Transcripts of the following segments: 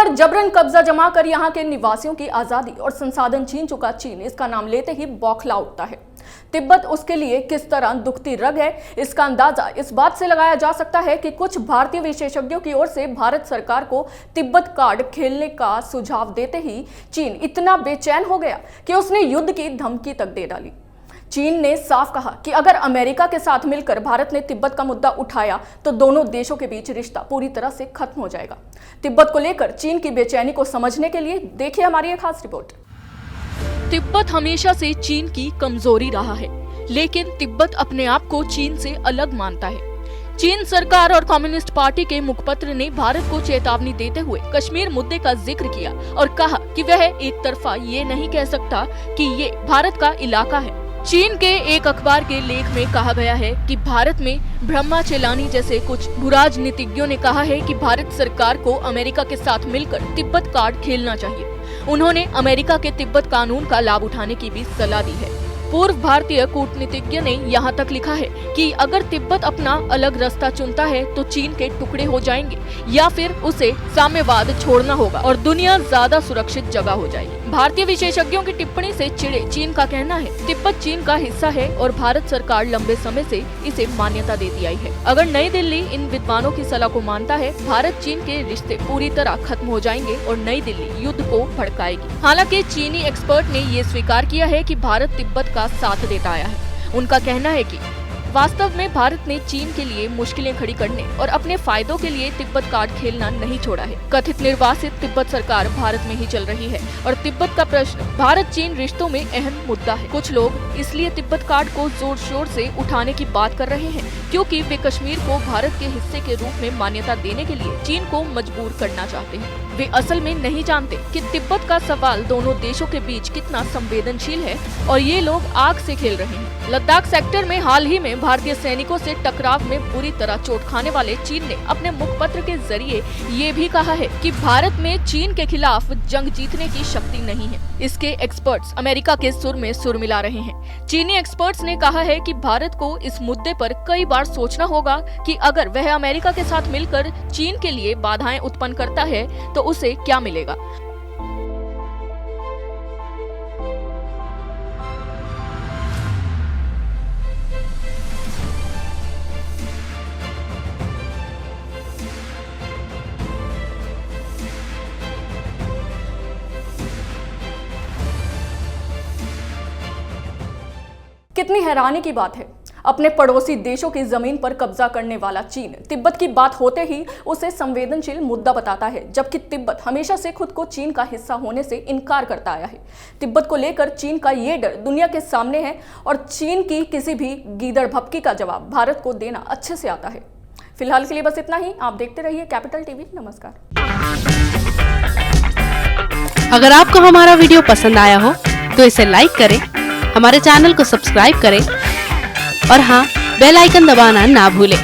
पर जबरन कब्जा जमा कर यहाँ के निवासियों की आजादी और संसाधन छीन चुका चीन इसका नाम लेते ही बौखला उठता है। तिब्बत उसके लिए किस तरह दुखती रग है, इसका अंदाजा इस बात से लगाया जा सकता है कि कुछ भारतीय विशेषज्ञों की ओर से भारत सरकार को तिब्बत कार्ड खेलने का सुझाव देते ही चीन इतना बेचैन हो गया कि उसने युद्ध की धमकी तक दे डाली। चीन ने साफ कहा कि अगर अमेरिका के साथ मिलकर भारत ने तिब्बत का मुद्दा उठाया तो दोनों देशों के बीच रिश्ता पूरी तरह से खत्म हो जाएगा। तिब्बत को लेकर चीन की बेचैनी को समझने के लिए देखिए हमारी एक खास रिपोर्ट। तिब्बत हमेशा से चीन की कमजोरी रहा है, लेकिन तिब्बत अपने आप को चीन से अलग मानता है। चीन सरकार और कम्युनिस्ट पार्टी के मुखपत्र ने भारत को चेतावनी देते हुए कश्मीर मुद्दे का जिक्र किया और कहा कि वह एक तरफा ये नहीं कह सकता कि ये भारत का इलाका है। चीन के एक अखबार के लेख में कहा गया है कि भारत में ब्रह्मा चेलानी जैसे कुछ भूराजनीतिज्ञों ने कहा है कि भारत सरकार को अमेरिका के साथ मिलकर तिब्बत कार्ड खेलना चाहिए। उन्होंने अमेरिका के तिब्बत कानून का लाभ उठाने की भी सलाह दी है। पूर्व भारतीय कूटनीतिज्ञ ने यहाँ तक लिखा है कि अगर तिब्बत अपना अलग रास्ता चुनता है तो चीन के टुकड़े हो जाएंगे या फिर उसे साम्यवाद छोड़ना होगा और दुनिया ज्यादा सुरक्षित जगह हो जाएगी। भारतीय विशेषज्ञों की टिप्पणी से चिढ़े चीन का कहना है तिब्बत चीन का हिस्सा है और भारत सरकार लंबे समय से इसे मान्यता देती आई है। अगर नई दिल्ली इन विद्वानों की सलाह को मानता है, भारत चीन के रिश्ते पूरी तरह खत्म हो जाएंगे और नई दिल्ली युद्ध को भड़काएगी। हालांकि चीनी एक्सपर्ट ने ये स्वीकार किया है कि भारत तिब्बत का साथ देता आया है। उनका कहना है कि वास्तव में भारत ने चीन के लिए मुश्किलें खड़ी करने और अपने फायदों के लिए तिब्बत कार्ड खेलना नहीं छोड़ा है। कथित निर्वासित तिब्बत सरकार भारत में ही चल रही है और तिब्बत का प्रश्न भारत चीन रिश्तों में अहम मुद्दा है। कुछ लोग इसलिए तिब्बत कार्ड को जोर शोर से उठाने की बात कर रहे हैं क्योंकि वे कश्मीर को भारत के हिस्से के रूप में मान्यता देने के लिए चीन को मजबूर करना चाहते हैं। वे असल में नहीं जानते कि तिब्बत का सवाल दोनों देशों के बीच कितना संवेदनशील है और ये लोग आग से खेल रहे हैं। लद्दाख सेक्टर में हाल ही में भारतीय सैनिकों से टकराव में बुरी तरह चोट खाने वाले चीन ने अपने मुखपत्र के जरिए ये भी कहा है कि भारत में चीन के खिलाफ जंग जीतने की शक्ति नहीं है। इसके एक्सपर्ट्स अमेरिका के सुर में सुर मिला रहे हैं। चीनी एक्सपर्ट्स ने कहा है कि भारत को इस मुद्दे पर कई बार सोचना होगा कि अगर वह अमेरिका के साथ मिलकर चीन के लिए बाधाएं उत्पन्न करता है तो उसे क्या मिलेगा। कितनी हैरानी की बात है, अपने पड़ोसी देशों की जमीन पर कब्जा करने वाला चीन तिब्बत की बात होते ही उसे संवेदनशील मुद्दा बताता है, जबकि तिब्बत हमेशा से खुद को चीन का हिस्सा होने से इनकार करता आया है। तिब्बत को लेकर चीन का ये डर दुनिया के सामने है और चीन की किसी भी गीदड़ भपकी का जवाब भारत को देना अच्छे से आता है। फिलहाल के लिए बस इतना ही। आप देखते रहिए कैपिटल टीवी। नमस्कार। अगर आपको हमारा वीडियो पसंद आया हो तो इसे लाइक करें, हमारे चैनल को सब्सक्राइब करें और हाँ, बेल आइकन दबाना ना भूलें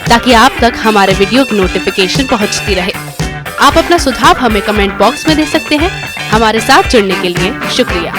ताकि आप तक हमारे वीडियो की नोटिफिकेशन पहुंचती रहे। आप अपना सुझाव हमें कमेंट बॉक्स में दे सकते हैं। हमारे साथ जुड़ने के लिए शुक्रिया।